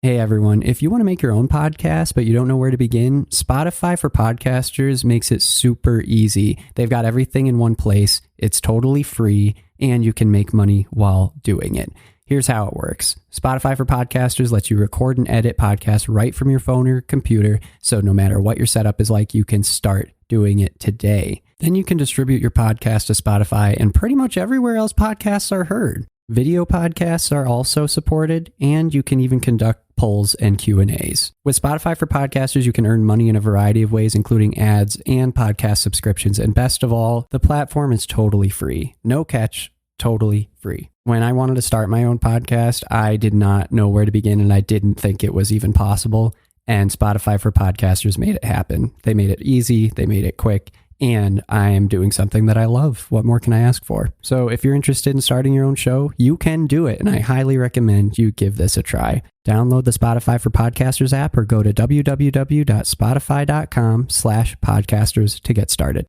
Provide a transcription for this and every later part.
Hey everyone, if you want to make your own podcast but you don't know where to begin, Spotify for Podcasters makes it super easy. They've got everything in one place, it's totally free, and you can make money while doing it. Here's how it works. Spotify for Podcasters lets you record and edit podcasts right from your phone or computer, so no matter what your setup is like, you can start doing it today. Then you can distribute your podcast to Spotify and pretty much everywhere else podcasts are heard. Video podcasts are also supported, and you can even conduct polls and Q&As. With Spotify for Podcasters, you can earn money in a variety of ways, including ads and podcast subscriptions. And best of all, the platform is totally free. No catch, totally free. When I wanted to start my own podcast, I did not know where to begin, and I didn't think it was even possible. And Spotify for Podcasters made it happen. They made it easy, they made it quick, and I am doing something that I love. What more can I ask for? So if you're interested in starting your own show, you can do it, and I highly recommend you give this a try. Download the Spotify for Podcasters app or go to www.spotify.com/podcasters to get started.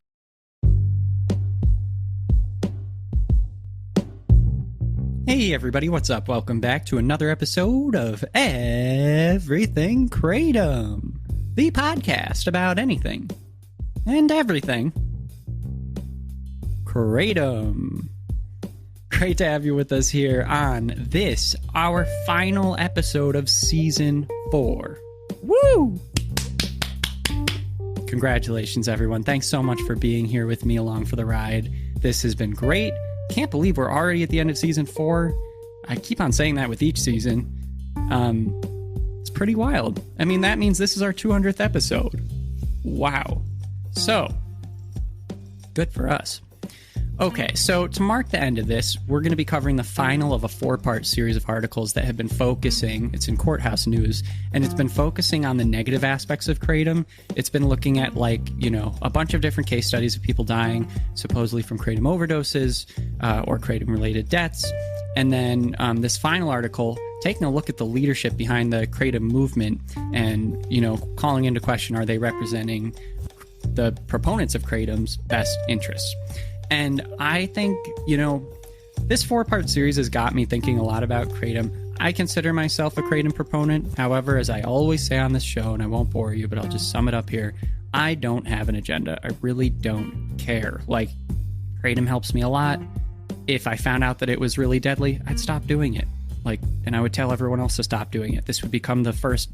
Hey everybody, what's up? Welcome back to another episode of Everything Kratom, the podcast about anything and everything Kratom. Great to have you with us here on this, our final episode of Season 4. Woo! Congratulations, everyone. Thanks so much for being here with me along for the ride. This has been great. Can't believe we're already at the end of Season 4. I keep on saying that with each season. It's pretty wild. I mean, that means this is our 200th episode. Wow. So, good for us. Okay, so to mark the end of this, we're going to be covering the final of a 4-part series of articles that have been focusing, it's in Courthouse News, and it's been focusing on the negative aspects of Kratom. It's been looking at, a bunch of different case studies of people dying, supposedly from Kratom overdoses or Kratom-related deaths. And then this final article, taking a look at the leadership behind the Kratom movement and, calling into question, are they representing the proponents of Kratom's best interests? And I think, this 4-part series has got me thinking a lot about Kratom. I consider myself a Kratom proponent. However, as I always say on this show, and I won't bore you, but I'll just sum it up here, I don't have an agenda. I really don't care. Kratom helps me a lot. If I found out that it was really deadly, I'd stop doing it. And I would tell everyone else to stop doing it. This would become the first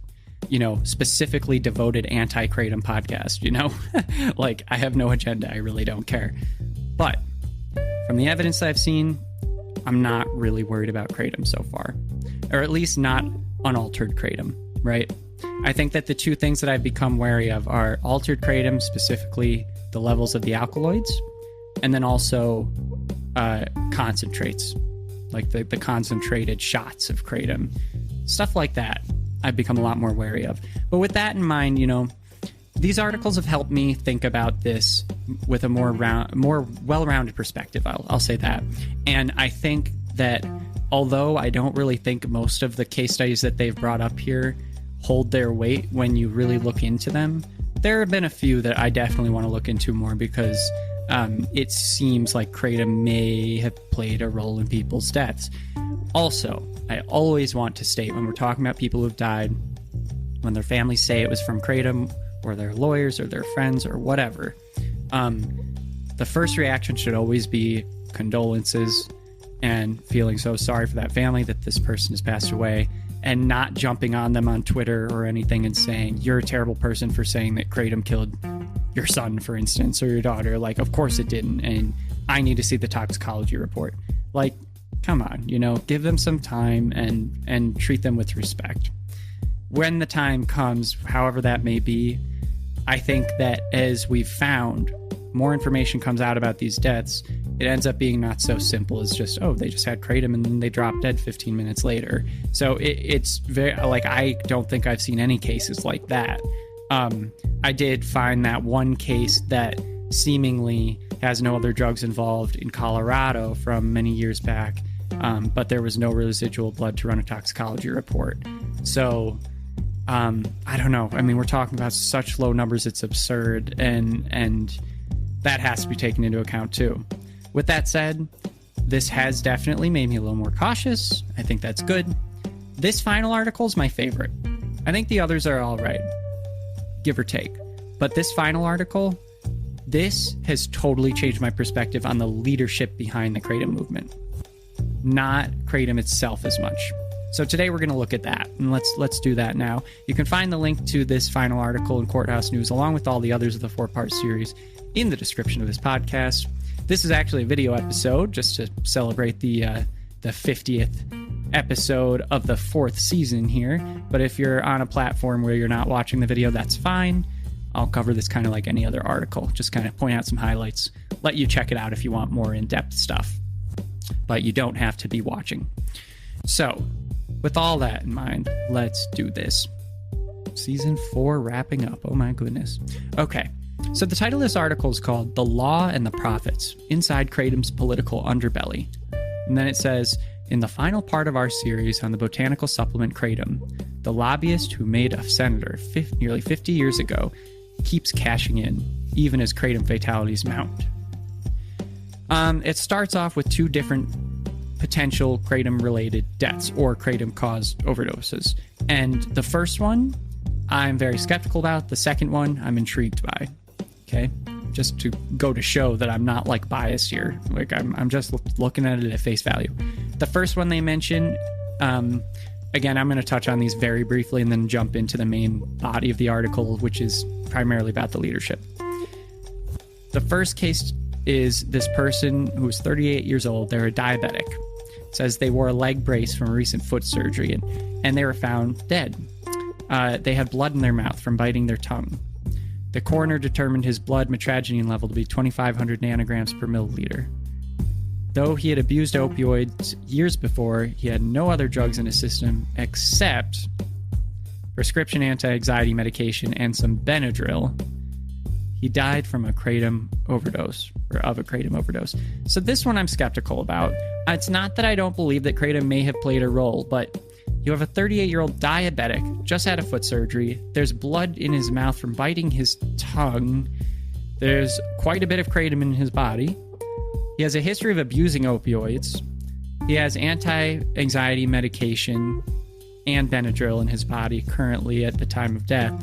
specifically devoted anti-Kratom podcast, I have no agenda. I really don't care. But from the evidence that I've seen, I'm not really worried about Kratom so far, or at least not unaltered Kratom, right? I think that the two things that I've become wary of are altered Kratom, specifically the levels of the alkaloids, and then also concentrates, like the concentrated shots of Kratom, stuff like that. I've become a lot more wary of. But with that in mind, these articles have helped me think about this with a more well-rounded perspective. I'll say that. And I think that although I don't really think most of the case studies that they've brought up here hold their weight when you really look into them, there have been a few that I definitely want to look into more because it seems like Kratom may have played a role in people's deaths. Also, I always want to state when we're talking about people who've died, when their families say it was from Kratom, or their lawyers, or their friends, or whatever, the first reaction should always be condolences and feeling so sorry for that family that this person has passed away, and not jumping on them on Twitter or anything and saying, you're a terrible person for saying that Kratom killed your son, for instance, or your daughter. Of course it didn't, and I need to see the toxicology report. Come on, give them some time and treat them with respect. When the time comes, however that may be, I think that as we've found, more information comes out about these deaths, it ends up being not so simple as just, they just had Kratom and then they dropped dead 15 minutes later. So it's very, I don't think I've seen any cases like that. I did find that one case that seemingly has no other drugs involved in Colorado from many years back, but there was no residual blood to run a toxicology report. So I don't know. I mean, we're talking about such low numbers, it's absurd, and that has to be taken into account too. With that said, this has definitely made me a little more cautious. I think that's good. This final article is my favorite. I think the others are all right, give or take. But this final article, this has totally changed my perspective on the leadership behind the Kratom movement, not Kratom itself as much. So today we're going to look at that, and let's do that now. You can find the link to this final article in Courthouse News, along with all the others of the 4-part series, in the description of this podcast. This is actually a video episode, just to celebrate the 50th episode of the 4th season here. But if you're on a platform where you're not watching the video, that's fine. I'll cover this kind of like any other article, just kind of point out some highlights, let you check it out if you want more in-depth stuff. But you don't have to be watching. So, with all that in mind, let's do this. Season 4 wrapping up. Oh my goodness. Okay, so the title of this article is called The Law and the Prophets, Inside Kratom's Political Underbelly. And then it says, in the final part of our series on the botanical supplement Kratom, the lobbyist who made a senator nearly 50 years ago keeps cashing in, even as Kratom fatalities mount. It starts off with 2 different potential Kratom-related deaths or Kratom-caused overdoses. And the first one, I'm very skeptical about. The second one, I'm intrigued by. Okay? Just to go to show that I'm not, like, biased here. Like, I'm just looking at it at face value. The first one they mention, again, I'm going to touch on these very briefly and then jump into the main body of the article, which is primarily about the leadership. The first case is this person who is 38 years old. They're a diabetic. It says they wore a leg brace from a recent foot surgery, and they were found dead. They had blood in their mouth from biting their tongue. The coroner determined his blood metragine level to be 2,500 nanograms per milliliter. Though he had abused opioids years before, he had no other drugs in his system except prescription anti-anxiety medication and some Benadryl. He died from a Kratom overdose, or of a Kratom overdose. So this one I'm skeptical about. It's not that I don't believe that Kratom may have played a role, but you have a 38-year-old diabetic, just had a foot surgery. There's blood in his mouth from biting his tongue. There's quite a bit of Kratom in his body. He has a history of abusing opioids. He has anti-anxiety medication and Benadryl in his body currently at the time of death.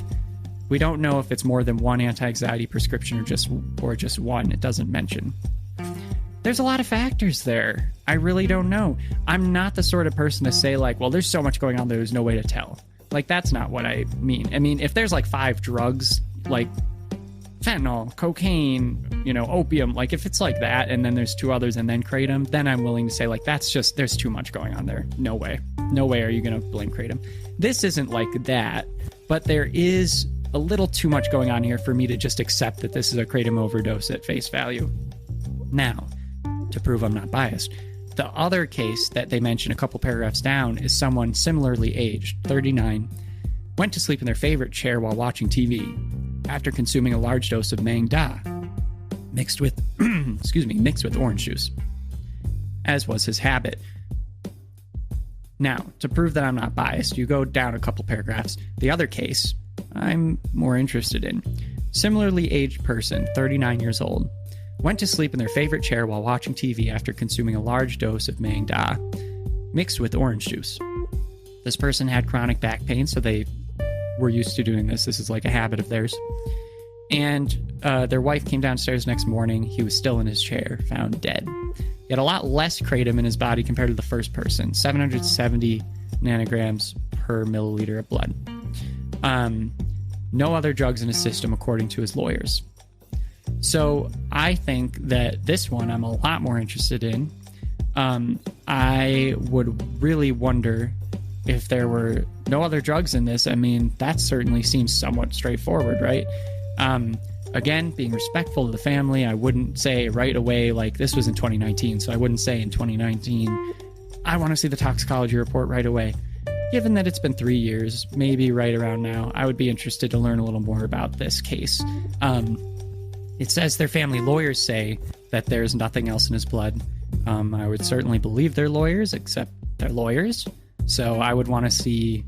We don't know if it's more than one anti-anxiety prescription or just one. It doesn't mention. There's a lot of factors there. I really don't know. I'm not the sort of person to say, like, well, there's so much going on there's no way to tell. Like, that's not what I mean. I mean, if there's like 5 drugs, like fentanyl, cocaine, opium, like if it's like that and then there's 2 others and then Kratom, then I'm willing to say, like, that's just, there's too much going on there. No way. No way are you going to blame Kratom. This isn't like that, but there is a little too much going on here for me to just accept that this is a Kratom overdose at face value. Now, to prove I'm not biased, the other case that they mention a couple paragraphs down is someone similarly aged, 39, went to sleep in their favorite chair while watching TV after consuming a large dose of Mang Da, mixed with orange juice, as was his habit. Now, to prove that I'm not biased, you go down a couple paragraphs. The other case I'm more interested in. Similarly aged person, 39 years old, went to sleep in their favorite chair while watching TV after consuming a large dose of Mang Da, mixed with orange juice. This person had chronic back pain, so they were used to doing this. This is like a habit of theirs. And their wife came downstairs next morning. He was still in his chair, found dead. He had a lot less Kratom in his body compared to the first person, 770 nanograms per milliliter of blood. No other drugs in his system, according to his lawyers. So I think that this one I'm a lot more interested in. I would really wonder if there were no other drugs in this. I mean, that certainly seems somewhat straightforward, right? Again, being respectful of the family, I wouldn't say right away, like this was in 2019, so I wouldn't say in 2019, I want to see the toxicology report right away. Given that it's been 3 years, maybe right around now, I would be interested to learn a little more about this case. It says their family lawyers say that there's nothing else in his blood. I would certainly believe their lawyers, except they're lawyers. So I would want to see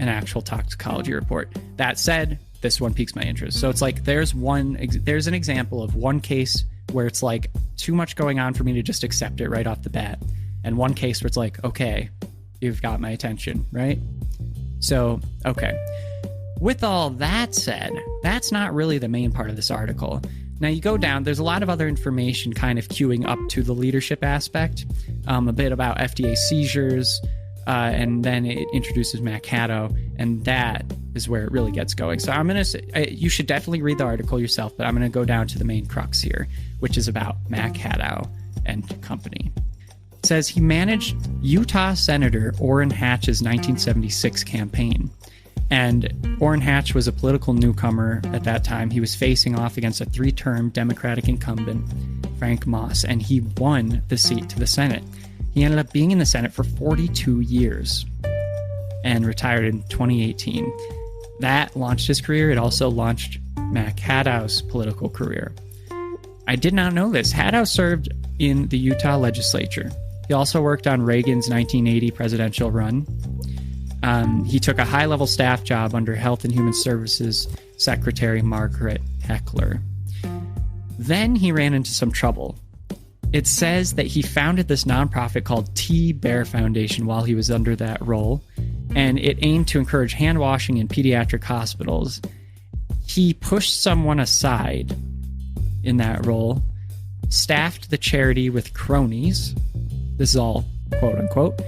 an actual toxicology report. That said, this one piques my interest. So it's like there's an example of one case where it's like too much going on for me to just accept it right off the bat. And one case where it's like, okay, you've got my attention, right? So, okay. With all that said, that's not really the main part of this article. Now you go down, there's a lot of other information kind of queuing up to the leadership aspect, a bit about FDA seizures, and then it introduces Mac Haddow, and that is where it really gets going. So I'm going to say, you should definitely read the article yourself, but I'm going to go down to the main crux here, which is about Mac Haddow and company. It says he managed Utah Senator Orrin Hatch's 1976 campaign. And Orrin Hatch was a political newcomer at that time. He was facing off against a 3-term Democratic incumbent, Frank Moss, and he won the seat to the Senate. He ended up being in the Senate for 42 years and retired in 2018. That launched his career. It also launched Mac Haddow's political career. I did not know this. Haddow served in the Utah legislature. He also worked on Reagan's 1980 presidential run. He took a high-level staff job under Health and Human Services Secretary Margaret Heckler. Then he ran into some trouble. It says that he founded this nonprofit called T. Bear Foundation while he was under that role, and it aimed to encourage hand washing in pediatric hospitals. He pushed someone aside in that role, staffed the charity with cronies. This is all quote-unquote.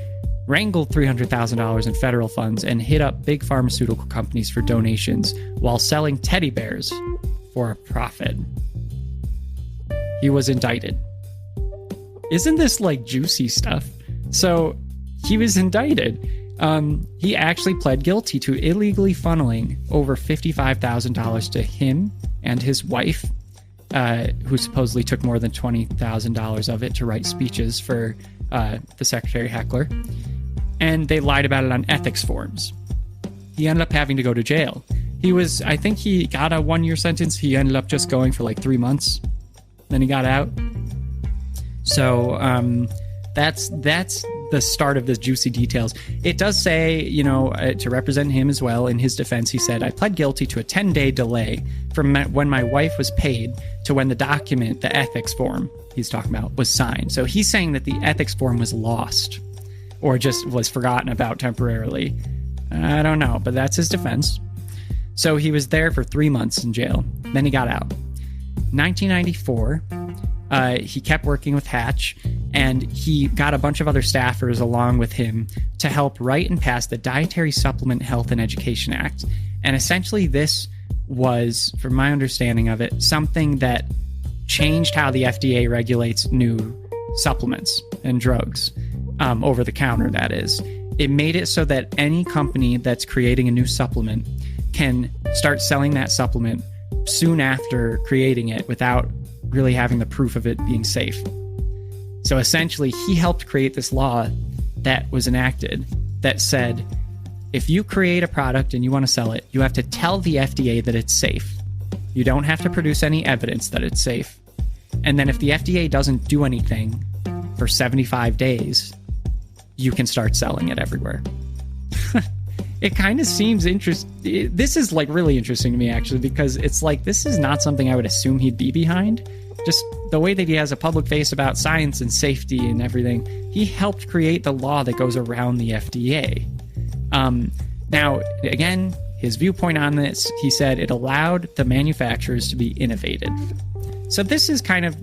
Wrangled $300,000 in federal funds and hit up big pharmaceutical companies for donations while selling teddy bears for a profit. He was indicted. Isn't this like juicy stuff? So he was indicted. He actually pled guilty to illegally funneling over $55,000 to him and his wife, who supposedly took more than $20,000 of it to write speeches for the Secretary Heckler. And they lied about it on ethics forums. He ended up having to go to jail. I think he got a 1-year sentence. He ended up just going for like 3 months. Then he got out. So that's the start of the juicy details. It does say, to represent him as well, in his defense, he said, I pled guilty to a 10-day delay from when my wife was paid to when the document, the ethics form he's talking about, was signed. So he's saying that the ethics form was lost or just was forgotten about temporarily. I don't know, but that's his defense. So he was there for 3 months in jail. Then he got out. 1994, he kept working with Hatch, and he got a bunch of other staffers along with him to help write and pass the Dietary Supplement Health and Education Act. And essentially this was, from my understanding of it, something that changed how the FDA regulates new supplements and drugs, over the counter, that is. It made it so that any company that's creating a new supplement can start selling that supplement soon after creating it without really having the proof of it being safe. So essentially, he helped create this law that was enacted that said, if you create a product and you want to sell it, you have to tell the FDA that it's safe. You don't have to produce any evidence that it's safe. And then if the FDA doesn't do anything for 75 days, you can start selling it everywhere. It kind of seems interesting. This is like really interesting to me, actually, because it's like, this is not something I would assume he'd be behind. Just the way that he has a public face about science and safety and everything. He helped create the law that goes around the FDA. Now, again, his viewpoint on this, he said it allowed the manufacturers to be innovative. So this is kind of,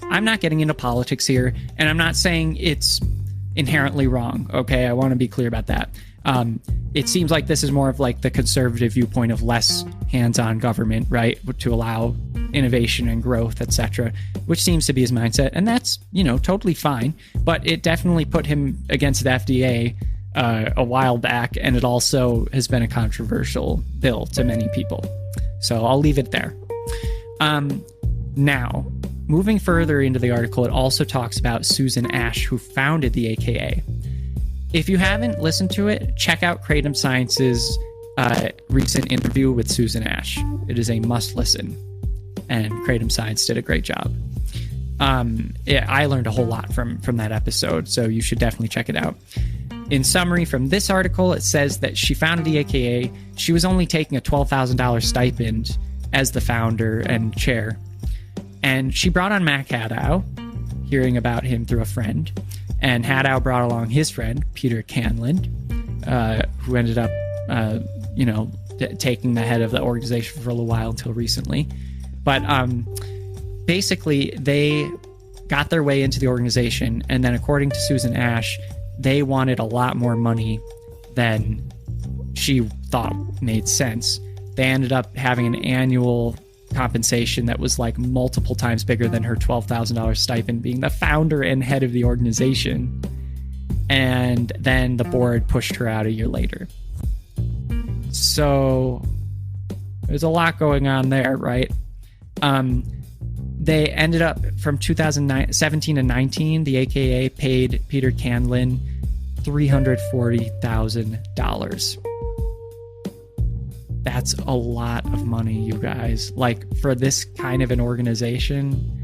I'm not getting into politics here, and I'm not saying it's inherently wrong. Okay, I want to be clear about that. It seems like this is more of like the conservative viewpoint of less hands-on government, right? To allow innovation and growth, etc., which seems to be his mindset. And that's, totally fine. But it definitely put him against the FDA a while back. And it also has been a controversial bill to many people. So I'll leave it there. Now, moving further into the article, it also talks about Susan Ash, who founded the AKA. If you haven't listened to it, check out Kratom Science's recent interview with Susan Ash. It is a must listen, and Kratom Science did a great job. I learned a whole lot from that episode, so you should definitely check it out. In summary, from this article, it says that she founded the AKA. She was only taking a $12,000 stipend as the founder and chair, and she brought on Mac Haddow, hearing about him through a friend. And Haddow brought along his friend, Peter Canlin, who ended up, taking the head of the organization for a little while until recently. But basically, they got their way into the organization. And then according to Susan Ash, they wanted a lot more money than she thought made sense. They ended up having an annual compensation that was like multiple times bigger than her $12,000 stipend, being the founder and head of the organization. And then the board pushed her out a year later. So there's a lot going on there, right? They ended up, from 2017 to 19, the AKA paid Peter Canlin $340,000. That's a lot of money, you guys. Like, for this kind of an organization,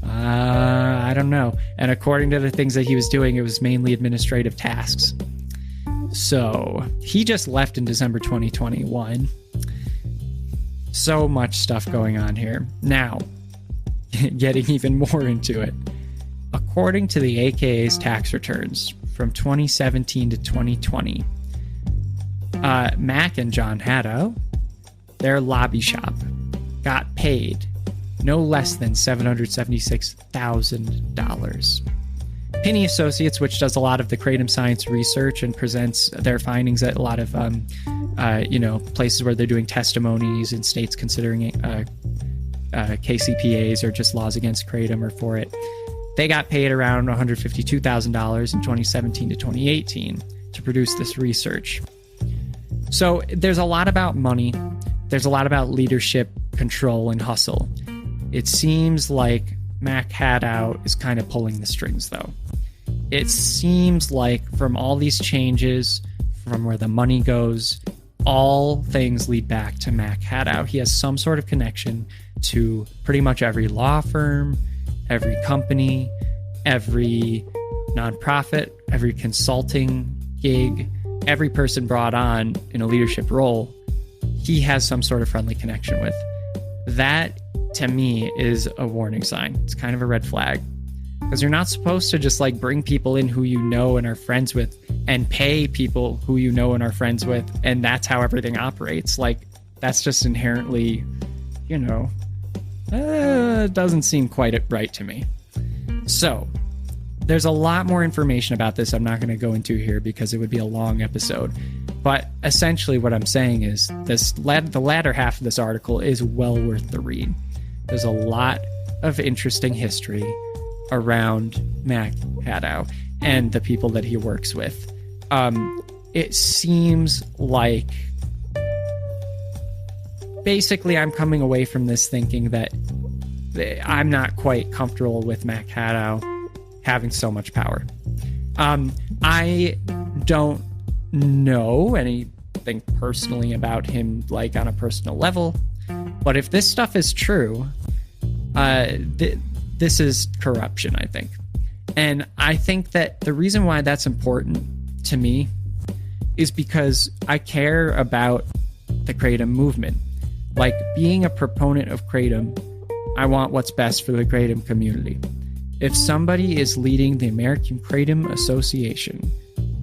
I don't know. And according to the things that he was doing, it was mainly administrative tasks. So he just left in December 2021. So much stuff going on here. Now, getting even more into it. According to the AKA's tax returns from 2017 to 2020, Mac and John Haddow, their lobby shop, got paid no less than $776,000. Pinney Associates, which does a lot of the Kratom science research and presents their findings at a lot of places where they're doing testimonies in states considering KCPAs or just laws against Kratom or for it. They got paid around $152,000 in 2017 to 2018 to produce this research. So there's a lot about money. There's a lot about leadership, control, and hustle. It seems like Mac Haddow is kind of pulling the strings, though. It seems like from all these changes, from where the money goes, all things lead back to Mac Haddow. He has some sort of connection to pretty much every law firm, every company, every nonprofit, every consulting gig, every person brought on in a leadership role, he has some sort of friendly connection with. That, to me, is a warning sign. It's kind of a red flag. Because you're not supposed to just like bring people in who you know and are friends with and pay people who you know and are friends with, and that's how everything operates. Like, that's just inherently, doesn't seem quite right to me. So, there's a lot more information about this I'm not going to go into here because it would be a long episode. But essentially what I'm saying is the latter half of this article is well worth the read. There's a lot of interesting history around Mac Haddow and the people that he works with. It seems like basically I'm coming away from this thinking that I'm not quite comfortable with Mac Haddow having so much power. I don't know anything personally about him, like on a personal level, but if this stuff is true, this is corruption, I think. And I think that the reason why that's important to me is because I care about the Kratom movement. Like, being a proponent of Kratom, I want what's best for the Kratom community. If somebody is leading the American Kratom Association,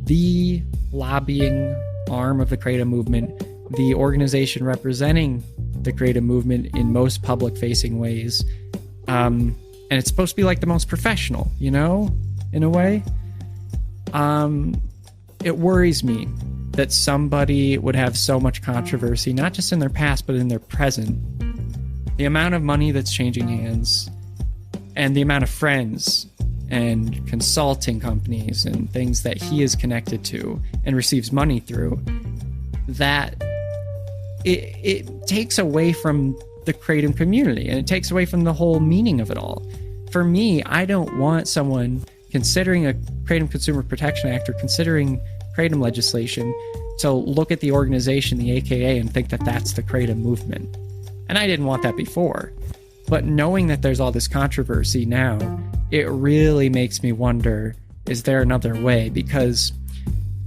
the lobbying arm of the Kratom movement, the organization representing the Kratom movement in most public-facing ways, and it's supposed to be like the most professional, in a way, it worries me that somebody would have so much controversy, not just in their past, but in their present. The amount of money that's changing hands and the amount of friends and consulting companies and things that he is connected to and receives money through, that it takes away from the Kratom community, and it takes away from the whole meaning of it all. For me, I don't want someone considering a Kratom Consumer Protection Act or considering Kratom legislation to look at the organization, the AKA, and think that that's the Kratom movement. And I didn't want that before. But knowing that there's all this controversy now, it really makes me wonder, is there another way? Because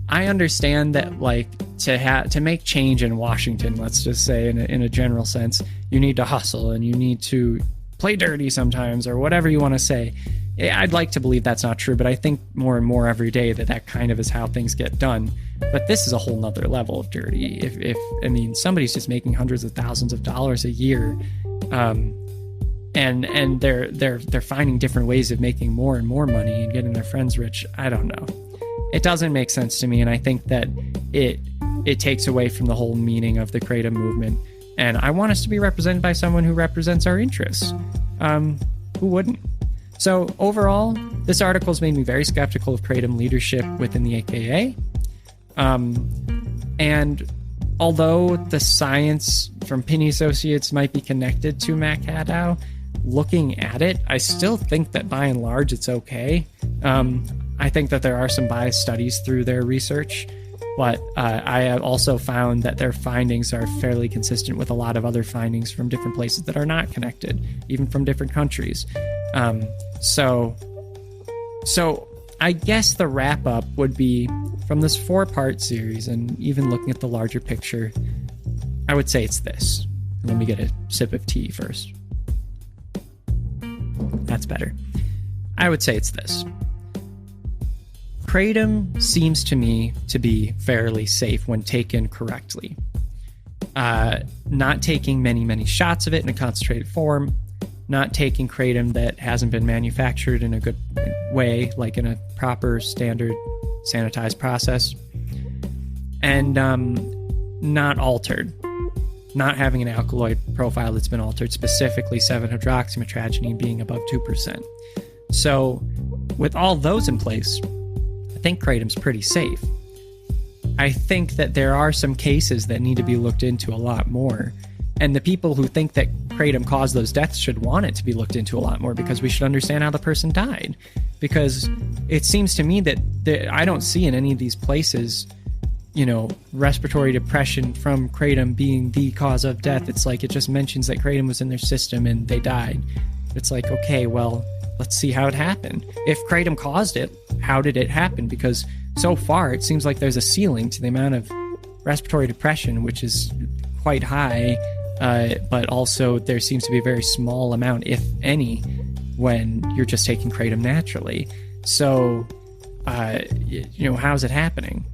I understand that, like, to make change in Washington, let's just say in a general sense, you need to hustle and you need to play dirty sometimes, or whatever you want to say. I'd like to believe that's not true, but I think more and more every day that kind of is how things get done. But this is a whole nother level of dirty. If I mean, somebody's just making hundreds of thousands of dollars a year, and they're finding different ways of making more and more money and getting their friends rich. I don't know. It doesn't make sense to me, and I think that it takes away from the whole meaning of the Kratom movement. And I want us to be represented by someone who represents our interests. Who wouldn't? So overall, this article has made me very skeptical of Kratom leadership within the AKA. And although the science from Pinney Associates might be connected to Matt Cadow, looking at it, I still think that by and large it's okay. I think that there are some biased studies through their research, but I have also found that their findings are fairly consistent with a lot of other findings from different places that are not connected, even from different countries. So I guess the wrap up would be, from this 4-part series, and even looking at the larger picture, I would say it's this. Let me get a sip of tea first. That's better. I would say it's this. Kratom seems to me to be fairly safe when taken correctly. Not taking many shots of it in a concentrated form, not taking Kratom that hasn't been manufactured in a good way, like in a proper standard sanitized process, and not altered, not having an alkaloid profile that's been altered, specifically 7-hydroxymetragenine being above 2%. So with all those in place, I think Kratom's pretty safe. I think that there are some cases that need to be looked into a lot more. And the people who think that Kratom caused those deaths should want it to be looked into a lot more, because we should understand how the person died. Because it seems to me that I don't see in any of these places, respiratory depression from Kratom being the cause of death. It's like it just mentions that Kratom was in their system and they died. It's like, okay, well, let's see how it happened. If Kratom caused it, how did it happen? Because so far it seems like there's a ceiling to the amount of respiratory depression, which is quite high, but also there seems to be a very small amount, if any, when you're just taking Kratom naturally. So, how's it happening?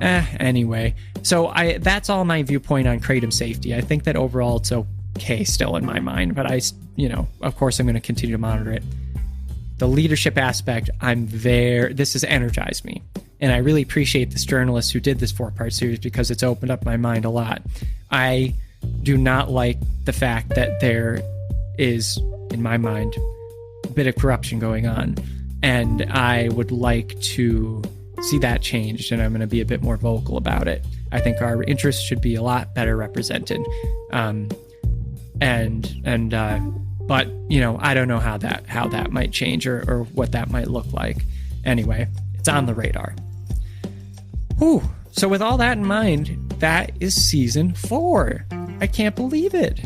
Anyway, so that's all my viewpoint on Kratom safety. I think that overall it's okay still in my mind, but of course I'm going to continue to monitor it. The leadership aspect, this has energized me. And I really appreciate this journalist who did this 4-part series, because it's opened up my mind a lot. I do not like the fact that there is, in my mind, a bit of corruption going on. And I would like to see that changed, and I'm going to be a bit more vocal about it. I think our interests should be a lot better represented. But I don't know how that might change or what that might look like. Anyway, it's on the radar. Whew. So with all that in mind, that is season 4. I can't believe it.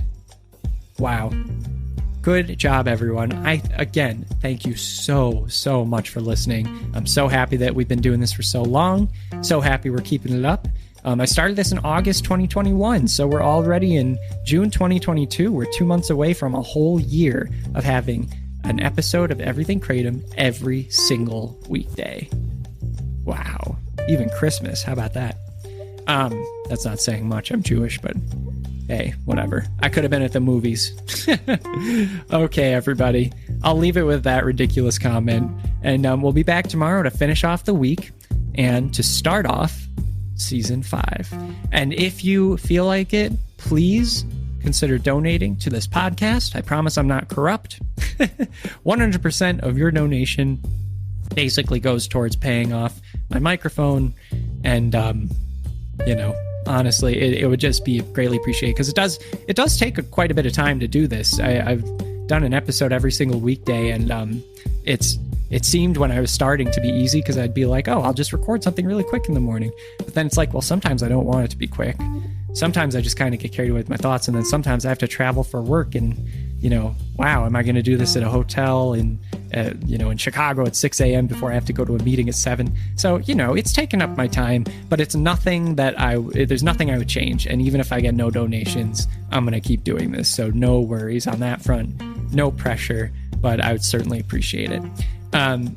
Wow. Good job, everyone. Again, thank you so much for listening. I'm so happy that we've been doing this for so long. So happy we're keeping it up. I started this in August 2021, so we're already in June 2022. We're 2 months away from a whole year of having an episode of Everything Kratom every single weekday. Wow. Even Christmas. How about that? That's not saying much. I'm Jewish, but hey, whatever. I could have been at the movies. Okay, everybody. I'll leave it with that ridiculous comment, and we'll be back tomorrow to finish off the week and to start off season 5. And if you feel like it, please consider donating to this podcast. I promise I'm not corrupt. 100% of your donation basically goes towards paying off my microphone, and honestly, it would just be greatly appreciated, because it does take quite a bit of time to do this. I've done an episode every single weekday, and it seemed when I was starting to be easy, because I'd be like, oh, I'll just record something really quick in the morning. But then it's like, well, sometimes I don't want it to be quick. Sometimes I just kind of get carried away with my thoughts, and then sometimes I have to travel for work, and wow, am I going to do this at a hotel in Chicago at 6 a.m. before I have to go to a meeting at 7? So, it's taken up my time, but it's nothing there's nothing I would change. And even if I get no donations, I'm going to keep doing this. So no worries on that front. No pressure, but I would certainly appreciate it.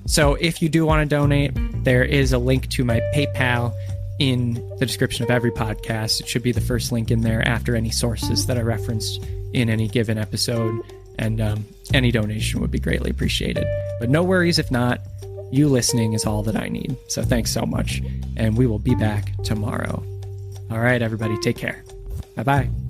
So if you do want to donate, there is a link to my PayPal in the description of every podcast. It should be the first link in there after any sources that I referenced in any given episode. And any donation would be greatly appreciated. But no worries if not. You listening is all that I need. So thanks so much. And we will be back tomorrow. All right, everybody, take care. Bye-bye.